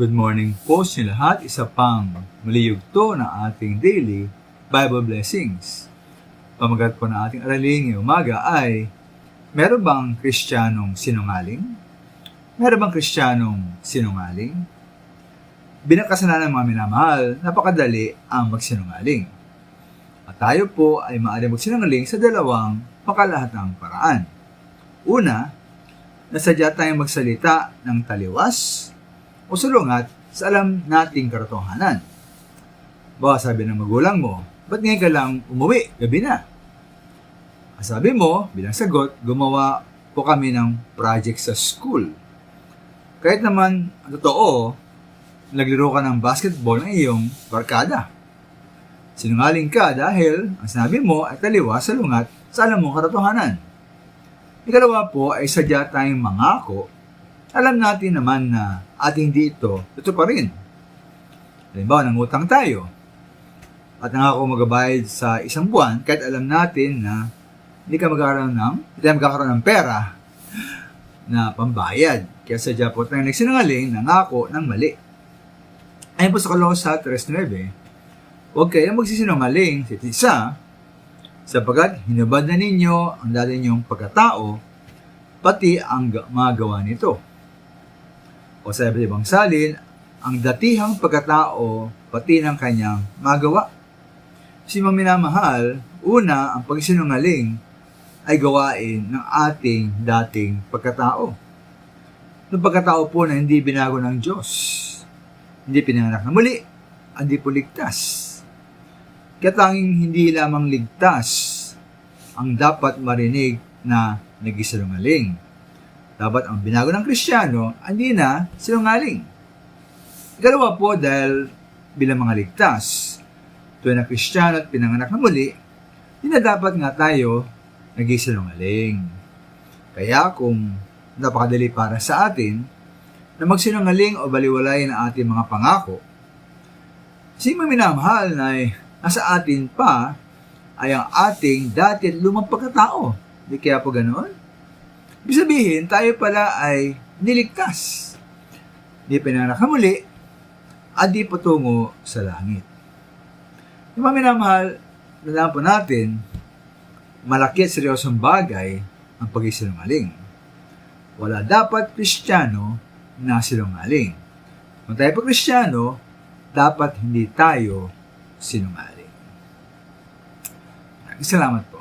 Good morning po sa inyo lahat. Isa pang maliyugto ng ating daily Bible blessings. Pamagat po ng ating aralin ngayong umaga ay, meron bang Kristiyanong sinungaling? Meron bang Kristiyanong sinungaling? Binakasanan ng mga minamahal, napakadali ang magsinungaling. At tayo po ay maaari magsinungaling sa dalawang makalahatang paraan. Una, nasadya tayong magsalita ng taliwas o sulungat sa alam nating katotohanan. Baka sabi ng magulang mo, ba't ngayon ka lang umuwi? Gabi na. Sabi mo, bilang sagot, gumawa po kami ng project sa school. Kahit naman, ang totoo, naglaro ka ng basketball ng iyong barkada. Sinungaling ka dahil ang sinabi mo ay taliwas sa lungat sa alam mong katotohanan. Ikalawa po ay sadya tayong mangako. Alam natin naman na ating di ito pa rin. Halimbawa, nangutang tayo at nangako magbabayad sa isang buwan kahit alam natin na hindi tayo magkakaroon ng pera na pambayad. Kaya sadya po tayong nagsinungaling, nangako ng mali. Ayon po sa Kolosas 3:9, huwag kayong magsisinungaling sa isa, sapagkat hinubad na ninyo ang dati ninyong pagkatao, pati ang mga gawa nito. O sa ibang salin, ang datihang pagkatao, pati ng kanyang magawa. Si minamahal, una, ang pagsinungaling ay gawain ng ating dating pagkatao. Yung pagkatao po na hindi binago ng Diyos, hindi pinanganak na muli, hindi po ligtas. Kaya tanging hindi lamang ligtas ang dapat marinig na nagisinungaling. Dapat ang binago ng Kristiyano, hindi na sinungaling. Ikalawa po, dahil bilang mga ligtas, tuwing na Kristiyano at pinanganak na muli, hindi na dapat nga tayo nagisinungaling. Kaya kung napakadali para sa atin na magsinungaling o baliwalayin ang ating mga pangako, si minamahal na nasa atin pa ay ang ating dati at lumang pagkatao. Di kaya po ganoon? Ibig sabihin, tayo pala ay niligtas. Di pinanganak na muli, at di patungo sa langit. Yung mga minamahal, nalaman po natin, malaki at seryosong bagay ang pag-isinungaling. Wala dapat Kristiyano na sinungaling. Kung tayo po Kristiyano, dapat hindi tayo sinungaling. Salamat po.